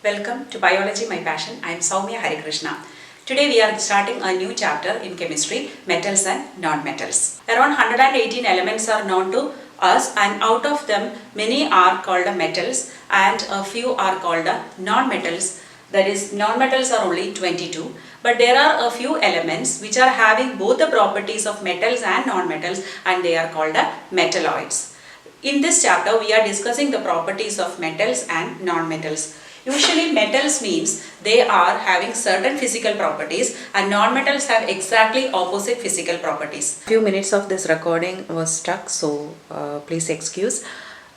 Welcome to Biology My Passion. I am Soumya Harikrishna. Today we are starting a new chapter in chemistry, metals and non-metals. Around 118 elements are known to us, and out of them many are called metals and a few are called non-metals. That is, non-metals are only 22, but there are a few elements which are having both the properties of metals and non-metals, and they are called metalloids. In this chapter we are discussing the properties of metals and non-metals. Usually metals means they are having certain physical properties and non-metals have exactly opposite physical properties. Few minutes of this recording was stuck, so please excuse.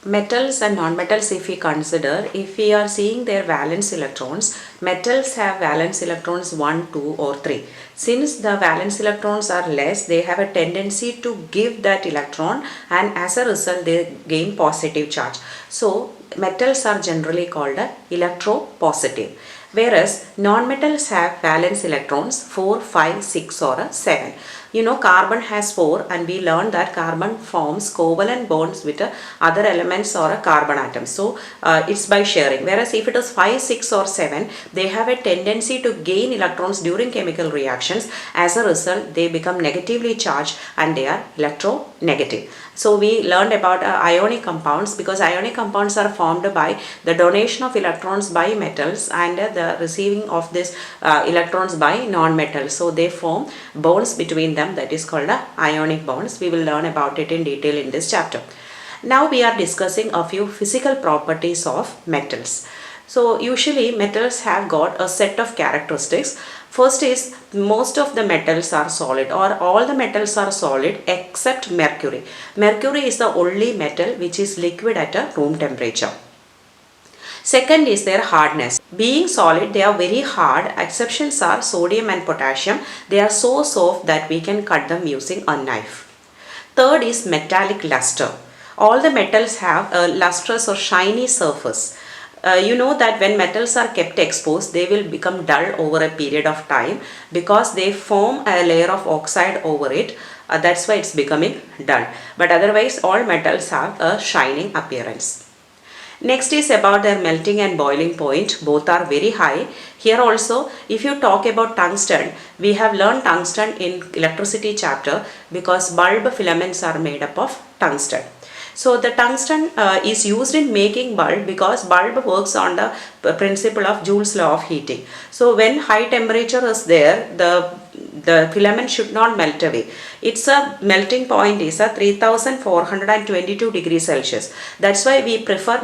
Metals and non-metals, if we consider, if we are seeing their valence electrons, metals have valence electrons 1, 2 or 3. Since the valence electrons are less, they have a tendency to give that electron, and as a result they gain positive charge. So metals are generally called electropositive, whereas non-metals have valence electrons 4, 5, 6 or 7. You know, carbon has 4, and we learned that carbon forms covalent bonds with other elements or carbon atoms. So it's by sharing. Whereas if it is 5, 6 or 7, they have a tendency to gain electrons during chemical reactions. As a result, they become negatively charged and they are electronegative. So we learned about ionic compounds, because ionic compounds are formed by the donation of electrons by metals and the receiving of these electrons by non-metals. So they form bonds between them, that is called ionic bonds. We will learn about it in detail in this chapter. Now we are discussing a few physical properties of metals. So usually metals have got a set of characteristics. First is, most of the metals are solid, or all the metals are solid except mercury. Mercury is the only metal which is liquid at a room temperature. Second is their hardness. Being solid, they are very hard. Exceptions are sodium and potassium. They are so soft that we can cut them using a knife. Third is metallic luster. All the metals have a lustrous or shiny surface. You know that when metals are kept exposed, they will become dull over a period of time because they form a layer of oxide over it. That's why it's becoming dull. But otherwise, all metals have a shining appearance. Next is about their melting and boiling point. Both are very high. Here also, if you talk about tungsten, we have learned tungsten in electricity chapter because bulb filaments are made up of tungsten. So the tungsten is used in making bulb because bulb works on the principle of Joule's law of heating. So when high temperature is there, the filament should not melt away. Its melting point is 3422 degrees Celsius. That's why we prefer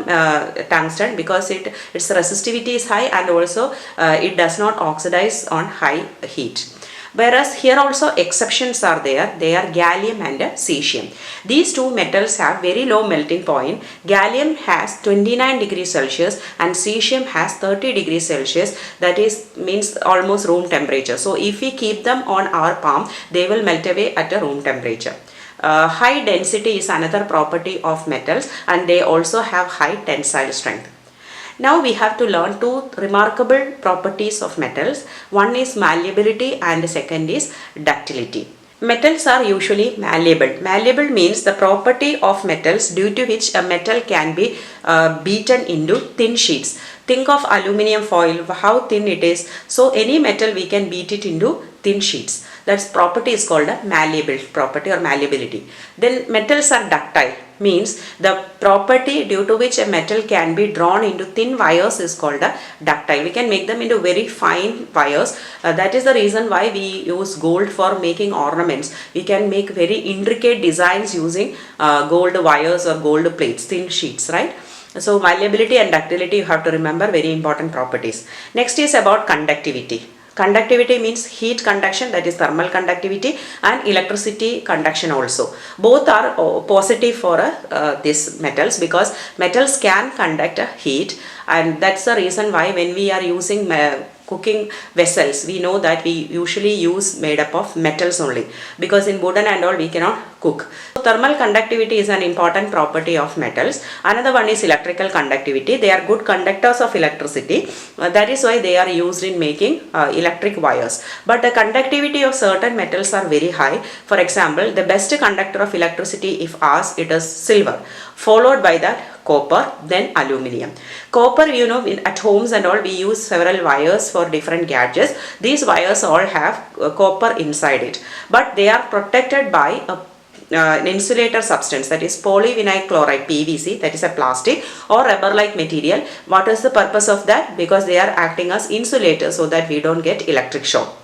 tungsten, because its resistivity is high and also it does not oxidize on high heat. Whereas here also exceptions are there. They are gallium and cesium. These two metals have very low melting point. Gallium has 29 degrees Celsius and cesium has 30 degrees Celsius. That is, means almost room temperature. So if we keep them on our palm, they will melt away at a room temperature. High density is another property of metals, and they also have high tensile strength. Now we have to learn two remarkable properties of metals. One is malleability and the second is ductility. Metals are usually malleable. Malleable means the property of metals due to which a metal can be beaten into thin sheets. Think of aluminium foil, how thin it is. So any metal we can beat it into thin sheets. That property is called a malleable property or malleability. Then metals are ductile, means the property due to which a metal can be drawn into thin wires is called a ductile. We can make them into very fine wires. That is the reason why we use gold for making ornaments. We can make very intricate designs using gold wires or gold plates, thin sheets, right? So malleability and ductility, you have to remember, very important properties. Next is about conductivity. Conductivity means heat conduction, that is thermal conductivity, and electricity conduction also. Both are positive for these metals, because metals can conduct heat, and that's the reason why when we are using cooking vessels, we know that we usually use made up of metals only, because in wooden and all we cannot cook. So thermal conductivity is an important property of metals. Another one is electrical conductivity. They are good conductors of electricity. That is why they are used in making electric wires. But the conductivity of certain metals are very high. For example, the best conductor of electricity, if asked, it is silver, followed by that copper, then aluminium. Copper, at homes and all, we use several wires for different gadgets. These wires all have copper inside it, but they are protected by an insulator substance, that is polyvinyl chloride, PVC, that is a plastic or rubber like material. What is the purpose of that? Because they are acting as insulators so that we don't get electric shock.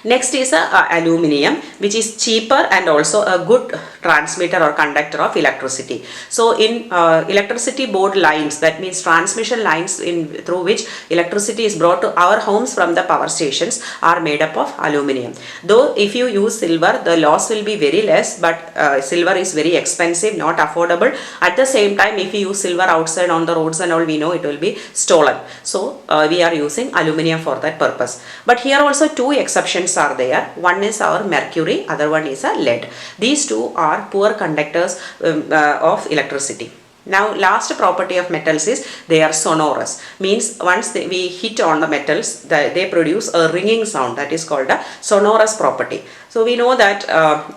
Next is aluminium, which is cheaper and also a good transmitter or conductor of electricity. So in electricity board lines, that means transmission lines through which electricity is brought to our homes from the power stations, are made up of aluminium. Though if you use silver, the loss will be very less, but silver is very expensive, not affordable. At the same time, if you use silver outside on the roads and all, we know it will be stolen. So we are using aluminium for that purpose. But here also two exceptions are there. One is our mercury, other one is a lead. These two are poor conductors of electricity. Now last property of metals is they are sonorous, means once we hit on the metals, they produce a ringing sound, that is called a sonorous property. So we know that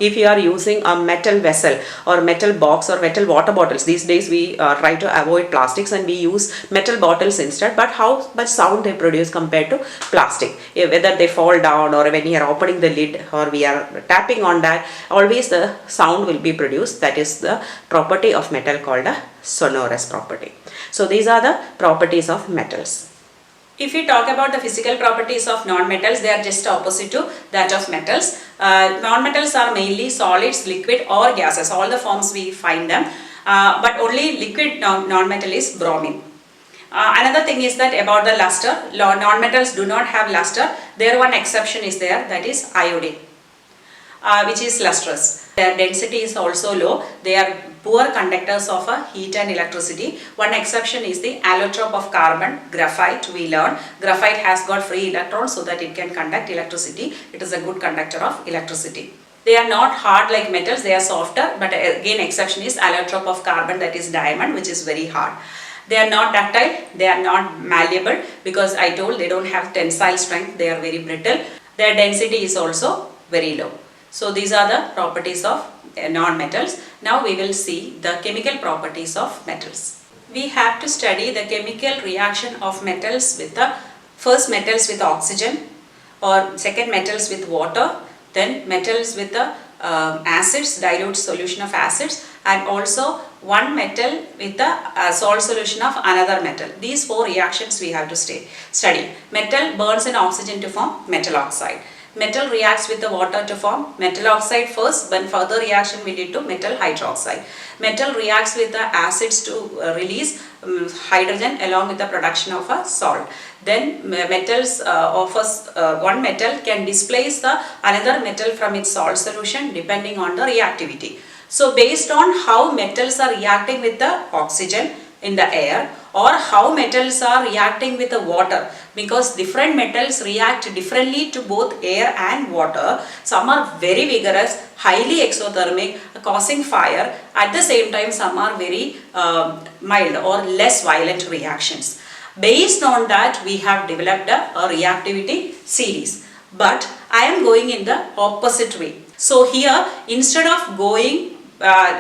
if you are using a metal vessel or metal box or metal water bottles, these days we try to avoid plastics and we use metal bottles instead, but how much sound they produce compared to plastic, whether they fall down or when you are opening the lid or we are tapping on that, always the sound will be produced. That is the property of metal called a sonorous property. So these are the properties of metals. If we talk about the physical properties of non-metals, they are just opposite to that of metals. Non-metals are mainly solids, liquid or gases. All the forms we find them, but only liquid non-metal is bromine. Another thing is that about the luster, non-metals do not have luster. There one exception is there, that is iodine, which is lustrous. Their density is also low. They are poor conductors of heat and electricity. One exception is the allotrope of carbon, graphite. We learn graphite has got free electrons so that it can conduct electricity. It is a good conductor of electricity. They are not hard like metals, they are softer, but again exception is allotrope of carbon, that is diamond, which is very hard. They are not ductile, they are not malleable, because I told they don't have tensile strength, they are very brittle. Their density is also very low. So these are the properties of non-metals. Now we will see the chemical properties of metals. We have to study the chemical reaction of metals with the first metals with oxygen, or second metals with water, then metals with the acids, dilute solution of acids, and also one metal with the salt solution of another metal. These four reactions we have to study. Metal burns in oxygen to form metal oxide. Metal reacts with the water to form metal oxide first, then further reaction will lead to metal hydroxide. Metal reacts with the acids to release hydrogen along with the production of a salt. Then metals one metal can displace the another metal from its salt solution depending on the reactivity. So based on how metals are reacting with the oxygen in the air, or how metals are reacting with the water, because different metals react differently to both air and water. Some are very vigorous, highly exothermic, causing fire. At the same time, some are very mild or less violent reactions. Based on that, we have developed a reactivity series. But I am going in the opposite way. So here, instead of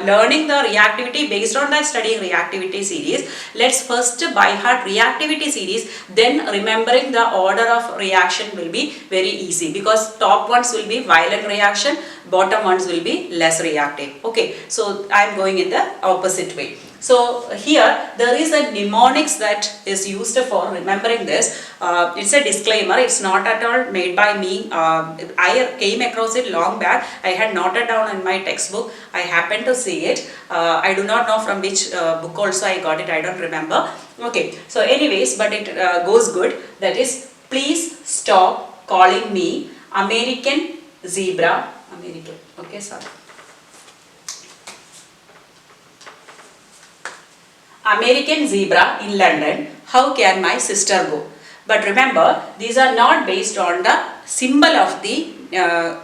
learning the reactivity based on that studying reactivity series, let's first by heart reactivity series, then remembering the order of reaction will be very easy, because top ones will be violent reaction, bottom ones will be less reactive. Okay, so I am going in the opposite way. So here there is a mnemonics that is used for remembering this. It's a disclaimer, it's not at all made by me. I came across it long back. I had noted down in my textbook. I happened to see it. I do not know from which book also I got it, I don't remember. Okay, so anyways, but it goes good. That is, please stop calling me American zebra. American, okay, sorry. American zebra in London, how can my sister go? But remember, these are not based on the symbol of the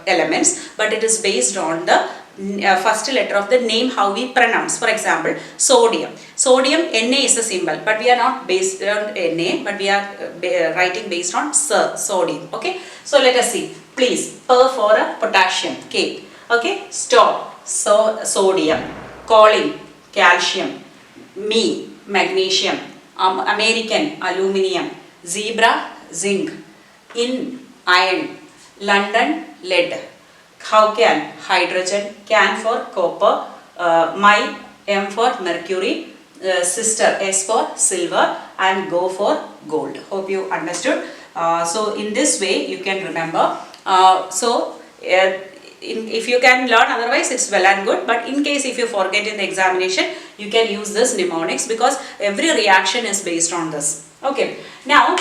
elements, but it is based on the first letter of the name how we pronounce. For example, sodium. Sodium, Na is a symbol, but we are not based on Na, but we are writing based on sodium. Okay. So let us see. Please, for a potassium, K. Okay. Stop, so sodium. Calling, calcium. Me, magnesium. American, aluminium. Zebra, zinc. In, iron. London, lead. How can, hydrogen. Can for copper. My, M for mercury. Sister, S for silver, and go for gold. Hope you understood. So in this way you can remember. If you can learn, otherwise it's well and good, but in case if you forget in the examination, you can use this mnemonics, because every reaction is based on this. Okay, now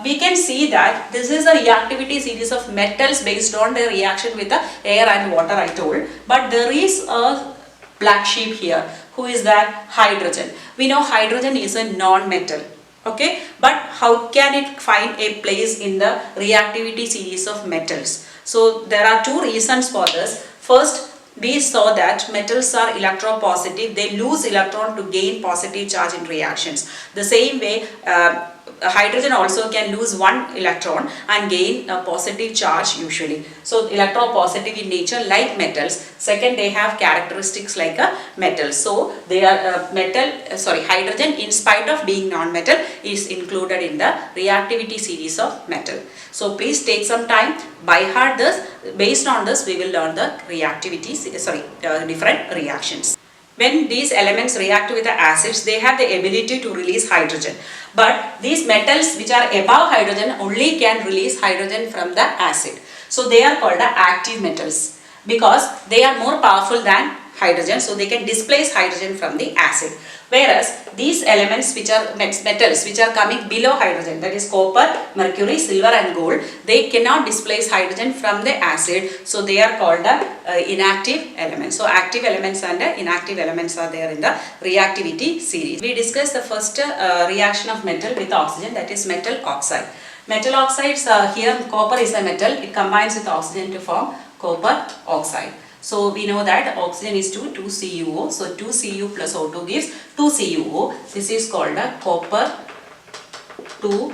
we can see that this is a reactivity series of metals based on the reaction with the air and water I told, but there is a black sheep here. Who is that? Hydrogen. We know hydrogen is a non-metal. Okay, but how can it find a place in the reactivity series of metals? So there are two reasons for this. First, we saw that metals are electropositive. They lose electron to gain positive charge in reactions. The same way, hydrogen also can lose one electron and gain a positive charge usually. So electropositive in nature like metals. Second, they have characteristics like a metal. So they are hydrogen, in spite of being non-metal, is included in the reactivity series of metal. So please take some time, by heart this. Based on this, we will learn the different reactions. When these elements react with the acids, they have the ability to release hydrogen. But these metals which are above hydrogen only can release hydrogen from the acid. So they are called the active metals, because they are more powerful than hydrogen, so they can displace hydrogen from the acid. Whereas these elements which are metals which are coming below hydrogen, that is copper, mercury, silver and gold, they cannot displace hydrogen from the acid, so they are called the inactive elements. So active elements and inactive elements are there in the reactivity series. We discussed the first reaction of metal with oxygen, that is metal oxide. Metal oxides, here copper is a metal, it combines with oxygen to form copper oxide. So we know that oxygen is 2CuO. So 2Cu plus O2 gives 2CuO. This is called a copper 2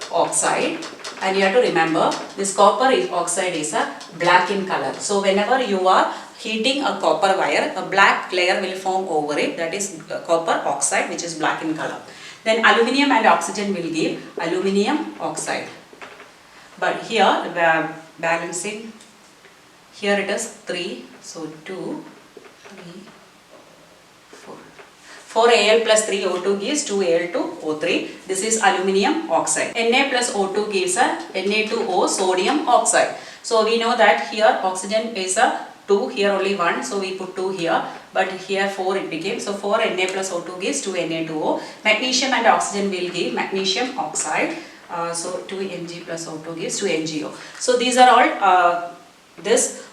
oxide. And you have to remember, this copper oxide is a black in color. So whenever you are heating a copper wire, a black layer will form over it. That is copper oxide, which is black in color. Then aluminium and oxygen will give aluminium oxide. But here balancing. Here it is 3, so 2, 3, 4. 4Al plus 3O2 gives 2Al2O3. This is aluminium oxide. Na plus O2 gives a Na2O sodium oxide. So we know that here oxygen is a 2, here only 1, so we put 2 here, but here 4 it became. So 4 Na plus O2 gives 2 Na2O. Magnesium and oxygen will give magnesium oxide. So 2 Mg plus O2 gives 2 MgO. So these are all this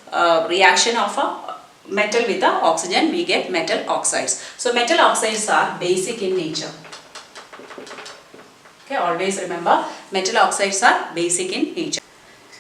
reaction of a metal with the oxygen, we get metal oxides. So metal oxides are basic in nature. Okay, always remember, metal oxides are basic in nature.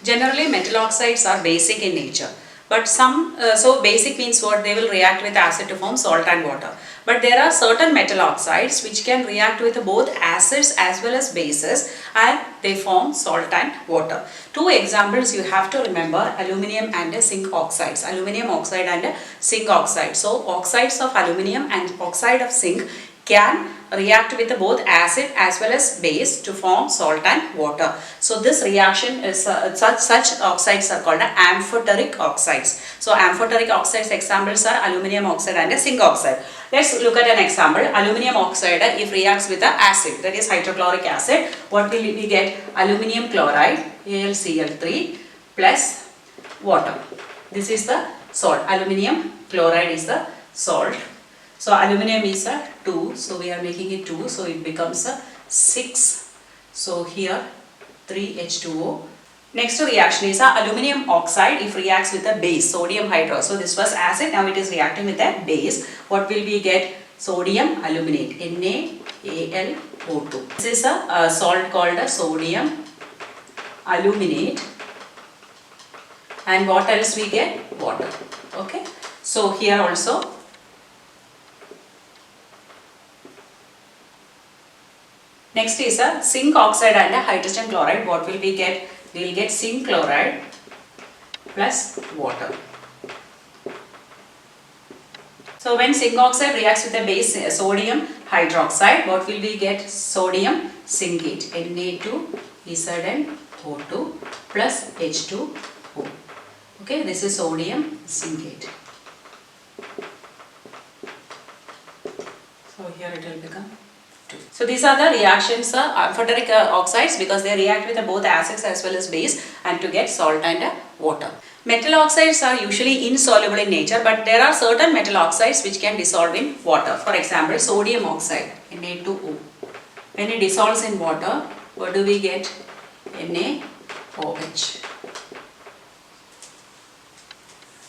Generally metal oxides are basic in nature, but so basic means what? They will react with acid to form salt and water. But there are certain metal oxides which can react with both acids as well as bases, and they form salt and water. Two examples you have to remember: aluminium and zinc oxides. Aluminium oxide and zinc oxide. So oxides of aluminium and oxide of zinc can react with both acid as well as base to form salt and water. So this reaction is such oxides are called amphoteric oxides. So amphoteric oxides examples are aluminium oxide and zinc oxide. Let's look at an example. Aluminium oxide, if reacts with the acid, that is hydrochloric acid, what will we get? Aluminium chloride, AlCl3 plus water. This is the salt. Aluminium chloride is the salt. So aluminium is a 2, so we are making it 2, so it becomes a 6. So here 3H2O. Next reaction is aluminium oxide if reacts with a base, sodium hydro. So this was acid, now it is reacting with a base. What will we get? Sodium aluminate, NaAlO2. This is a salt called a sodium aluminate. And what else we get? Water. Okay. So here also next is a zinc oxide and a hydrogen chloride. What will we get? We will get zinc chloride plus water. So when zinc oxide reacts with the base sodium hydroxide, what will we get? Sodium zincate, Na2ZnO2 plus H2O. Okay, this is sodium zincate. So here it will become 2. So these are the reactions, amphoteric oxides, because they react with both acids as well as base and to get salt and water. Metal oxides are usually insoluble in nature, but there are certain metal oxides which can dissolve in water. For example, sodium oxide, Na2O. When it dissolves in water, what do we get? NaOH.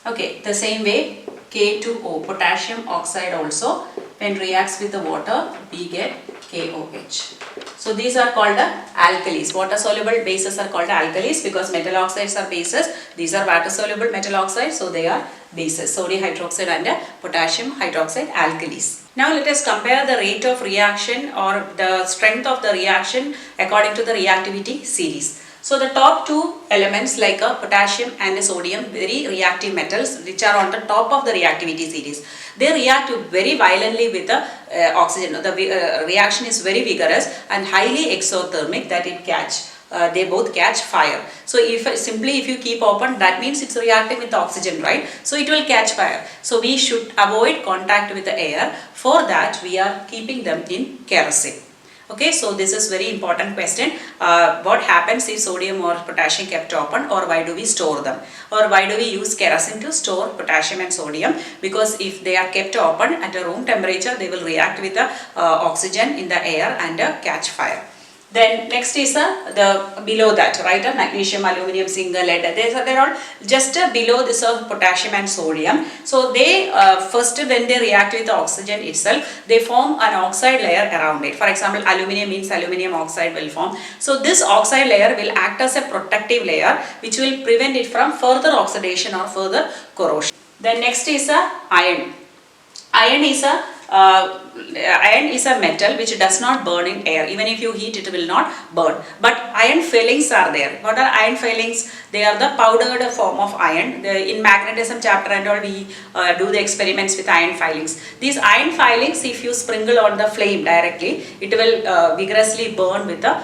Okay, the same way K2O, potassium oxide also, when reacts with the water, we get KOH. So these are called the alkalis. Water soluble bases are called alkalis because metal oxides are bases. These are water soluble metal oxides, so they are bases. Sodium hydroxide and potassium hydroxide alkalis. Now let us compare the rate of reaction or the strength of the reaction according to the reactivity series. So the top two elements like potassium and sodium, very reactive metals which are on the top of the reactivity series. They react very violently with the oxygen. The reaction is very vigorous and highly exothermic, that it catch. They both catch fire. So if you keep open, that means it's reacting with oxygen, right? So it will catch fire. So we should avoid contact with the air. For that we are keeping them in kerosene. Okay, so this is very important question. What happens if sodium or potassium kept open, or why do we store them? Or why do we use kerosene to store potassium and sodium? Because if they are kept open at a room temperature, they will react with the oxygen in the air and catch fire. Then next is the below that, right? Magnesium, aluminum, zinc, lead. They're all just below this potassium and sodium. So they first, when they react with the oxygen itself, they form an oxide layer around it. For example, aluminum means aluminum oxide will form. So this oxide layer will act as a protective layer which will prevent it from further oxidation or further corrosion. Then next is iron. Iron is a metal which does not burn in air. Even if you heat, it will not burn. But iron filings are there. What are iron filings? They are the powdered form of iron. In magnetism chapter and all, we do the experiments with iron filings. These iron filings, if you sprinkle on the flame directly, it will vigorously burn with the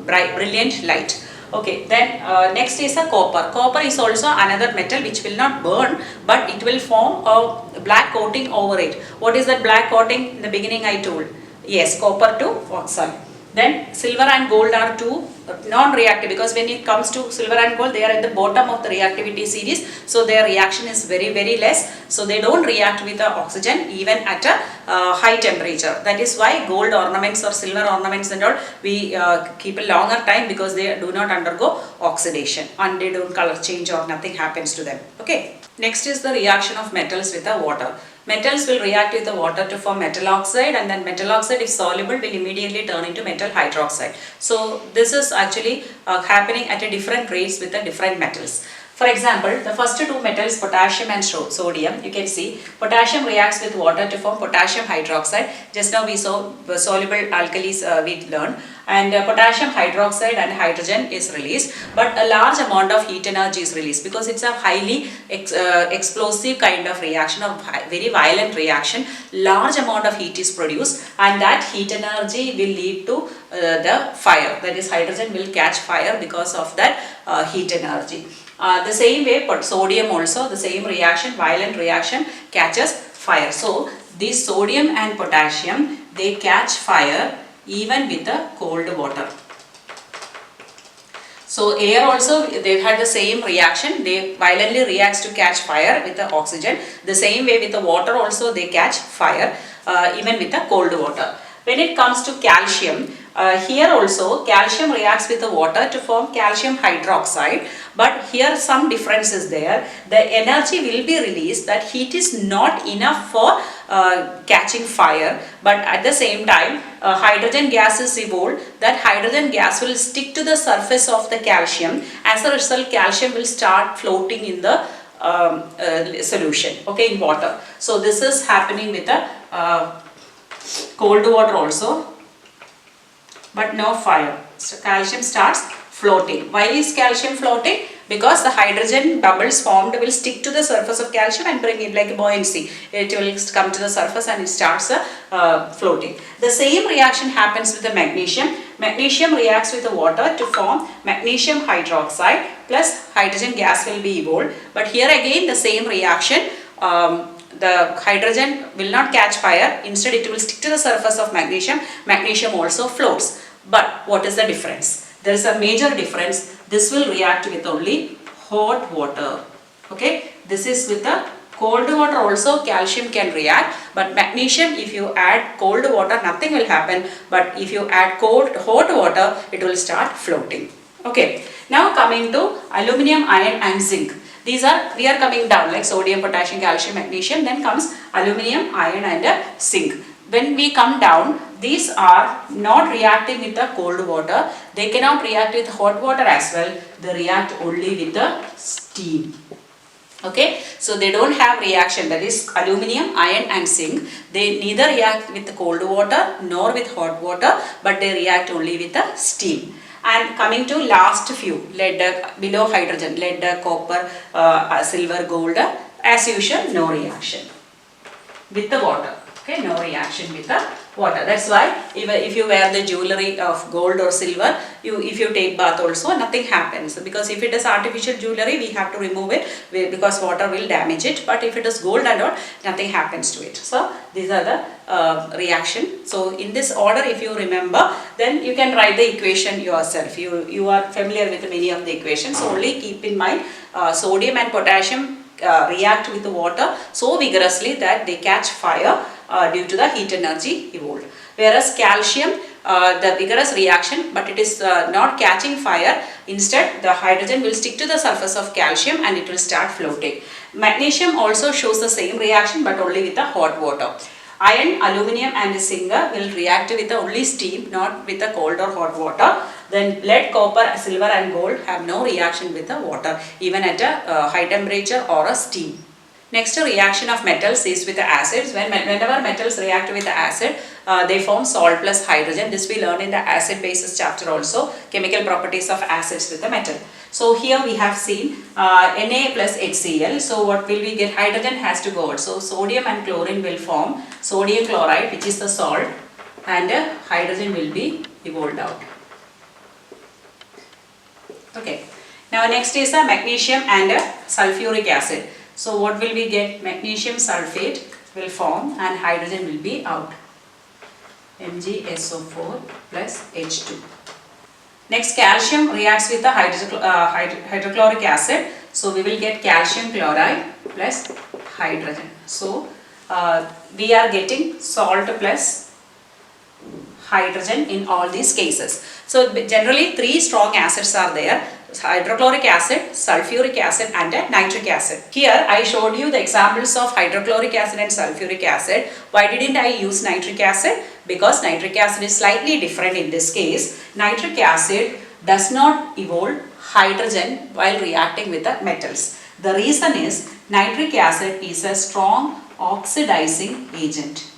brilliant light. Okay, then next is a copper. Copper is also another metal which will not burn, but it will form a black coating over it. What is that black coating? In the beginning I told. Yes, copper to oxide. Then silver and gold are two non-reactive, because when it comes to silver and gold, they are at the bottom of the reactivity series, so their reaction is very less, so they don't react with the oxygen even at a high temperature. That is why gold ornaments or silver ornaments and all, we keep a longer time, because they do not undergo oxidation and they don't color change or nothing happens to them. Okay. Next is the reaction of metals with the water. Metals will react with the water to form metal oxide, and then metal oxide, if soluble, will immediately turn into metal hydroxide. So this is actually happening at a different rates with the different metals. For example, the first two metals, potassium and sodium, you can see potassium reacts with water to form potassium hydroxide. Just now we saw soluble alkalis we learned, and potassium hydroxide and hydrogen is released, but a large amount of heat energy is released because it's a highly explosive kind of reaction, or very violent reaction. Large amount of heat is produced, and that heat energy will lead to the fire. That is, hydrogen will catch fire because of that heat energy. The same way, but sodium also, the same reaction, violent reaction, catches fire. So this sodium and potassium, they catch fire even with the cold water. So air also, they had the same reaction. They violently reacts to catch fire with the oxygen. The same way with the water also, they catch fire even with the cold water. When it comes to calcium, here also calcium reacts with the water to form calcium hydroxide, but here some difference is there. The energy will be released, that heat is not enough for catching fire, but at the same time hydrogen gas is evolved. That hydrogen gas will stick to the surface of the calcium. As a result, calcium will start floating in the solution, okay, in water. So this is happening with the cold water also, but no fire. So calcium starts floating. Why is calcium floating? Because the hydrogen bubbles formed will stick to the surface of calcium and bring it like a buoyancy. It will come to the surface and it starts floating. The same reaction happens with the magnesium. Magnesium reacts with the water to form magnesium hydroxide plus hydrogen gas will be evolved. But here again the same reaction. The hydrogen will not catch fire. Instead it will stick to the surface of magnesium. Magnesium also floats. But what is the difference? There is a major difference. This will react with only hot water. Okay, this is with the cold water also calcium can react, but magnesium, if you add cold water, nothing will happen. But if you add hot water, it will start floating. Okay, now coming to aluminum, iron and zinc. We are coming down like sodium, potassium, calcium, magnesium, then comes aluminum, iron and zinc. When we come down, these are not reacting with the cold water. They cannot react with hot water as well. They react only with the steam. Okay, so they don't have reaction, that is aluminum, iron and zinc. They neither react with the cold water nor with hot water, but they react only with the steam. And coming to last few, lead, below hydrogen, lead, copper, silver, gold, as usual, no reaction with the water. Okay, no reaction with the water. That's why if you wear the jewelry of gold or silver, if you take bath also, nothing happens. Because if it is artificial jewelry, we have to remove it because water will damage it. But if it is gold and all, nothing happens to it. So these are the reaction. So in this order, if you remember, then you can write the equation yourself. You are familiar with many of the equations. So only keep in mind sodium and potassium react with the water so vigorously that they catch fire due to the heat energy evolved. Whereas calcium, the vigorous reaction, but it is not catching fire. Instead, the hydrogen will stick to the surface of calcium and it will start floating. Magnesium also shows the same reaction, but only with the hot water. Iron, aluminum and zinc will react with the only steam, not with the cold or hot water. Then lead, copper, silver and gold have no reaction with the water, even at a high temperature or a steam. Next reaction of metals is with the acids. Whenever metals react with the acid, they form salt plus hydrogen. This we learn in the acid bases chapter also, chemical properties of acids with the metal. So here we have seen Na plus HCl. So what will we get? Hydrogen has to go out. So sodium and chlorine will form sodium chloride, which is the salt, and hydrogen will be evolved out. Okay. Now next is the magnesium and sulfuric acid. So what will we get? Magnesium sulfate will form and hydrogen will be out. MgSO4 plus H2. Next, calcium reacts with the hydrochloric acid. So we will get calcium chloride plus hydrogen. So we are getting salt plus hydrogen in all these cases. So generally three strong acids are there: hydrochloric acid, sulfuric acid and nitric acid. Here I showed you the examples of hydrochloric acid and sulfuric acid. Why didn't I use nitric acid? Because nitric acid is slightly different in this case. Nitric acid does not evolve hydrogen while reacting with the metals. The reason is nitric acid is a strong oxidizing agent.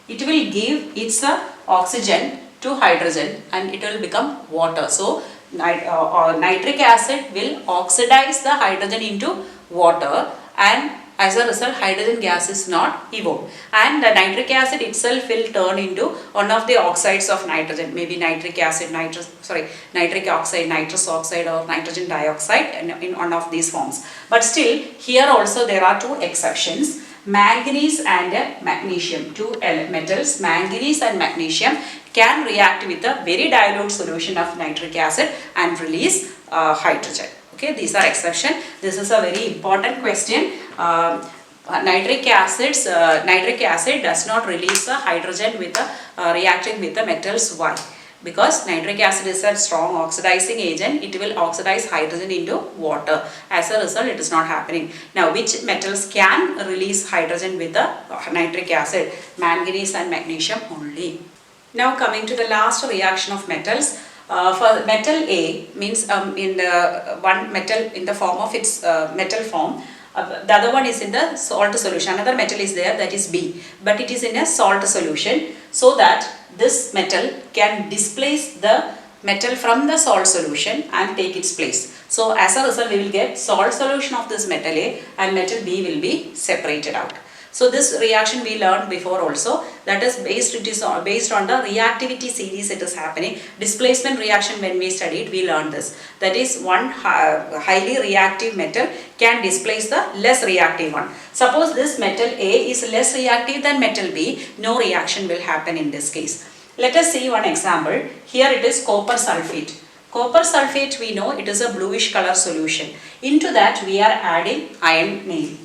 It will give its oxygen to hydrogen and it will become water. So nitric acid will oxidize the hydrogen into water, and as a result hydrogen gas is not evolved, and the nitric acid itself will turn into one of the oxides of nitrogen, maybe nitric acid, nitric oxide, nitrous oxide or nitrogen dioxide in one of these forms. But still here also there are two exceptions. Manganese and magnesium, two metals, manganese and magnesium, can react with a very dilute solution of nitric acid and release hydrogen. Okay, these are exceptions. This is a very important question. Nitric acid does not release the hydrogen with reacting with the metals. Why? Because nitric acid is a strong oxidizing agent. It will oxidize hydrogen into water. As a result, it is not happening. Now, which metals can release hydrogen with the nitric acid? Manganese and magnesium only. Now coming to the last reaction of metals. For metal A means in the one metal in the form of its metal form, the other one is in the salt solution. Another metal is there, that is B, but it is in a salt solution, so that this metal can displace the metal from the salt solution and take its place. So as a result, we will get salt solution of this metal A and metal B will be separated out. So this reaction we learned before also, that is based on the reactivity series it is happening. Displacement reaction, when we studied, we learned this. That is, one highly reactive metal can displace the less reactive one. Suppose this metal A is less reactive than metal B, no reaction will happen in this case. Let us see one example. Here it is copper sulfate. Copper sulfate, we know it is a bluish color solution. Into that we are adding iron nail.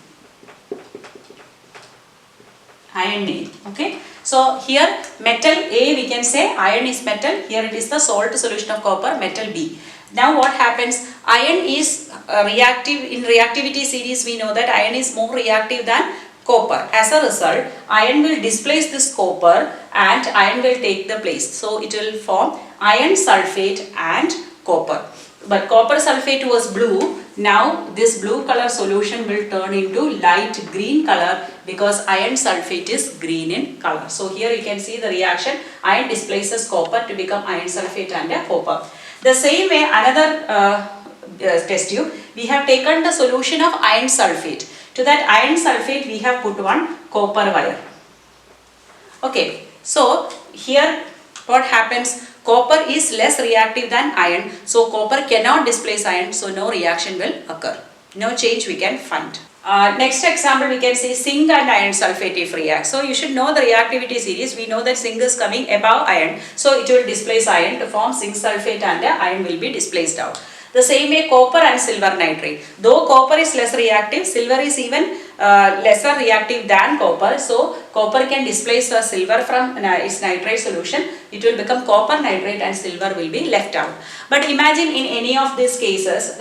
Okay. So here metal A, we can say iron is metal. Here it is the salt solution of copper, metal B. Now what happens? Iron is reactive. In reactivity series, we know that iron is more reactive than copper. As a result, iron will displace this copper and iron will take the place. So it will form iron sulfate and copper. But copper sulfate was blue. Now this blue color solution will turn into light green color because iron sulfate is green in color. So here you can see the reaction. Iron displaces copper to become iron sulfate and copper. The same way, another test tube, we have taken the solution of iron sulfate. To that iron sulfate we have put one copper wire. Okay, so here what happens? Copper is less reactive than iron, so copper cannot displace iron, so no reaction will occur. No change we can find. Next example, we can say zinc and iron sulfate if react. So you should know the reactivity series. We know that zinc is coming above iron, so it will displace iron to form zinc sulfate and iron will be displaced out. The same way copper and silver nitrate. Though copper is less reactive, silver is even lesser reactive than copper. So copper can displace the silver from its nitrate solution. It will become copper nitrate and silver will be left out. But imagine in any of these cases,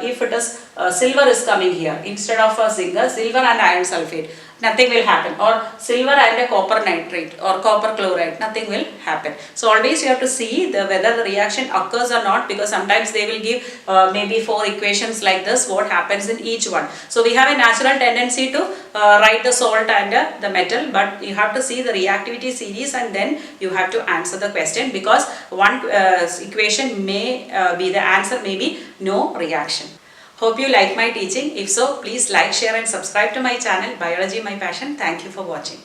if it is silver is coming here instead of zinc, silver and iron sulfate, nothing will happen, or silver and a copper nitrate or copper chloride, nothing will happen. So always you have to see whether the reaction occurs or not, because sometimes they will give maybe 4 equations like this, what happens in each one. So we have a natural tendency to write the salt and the metal, but you have to see the reactivity series and then you have to answer the question, because one equation may be the answer, may be no reaction. Hope you like my teaching. If so, please like, share and subscribe to my channel Biology My Passion. Thank you for watching.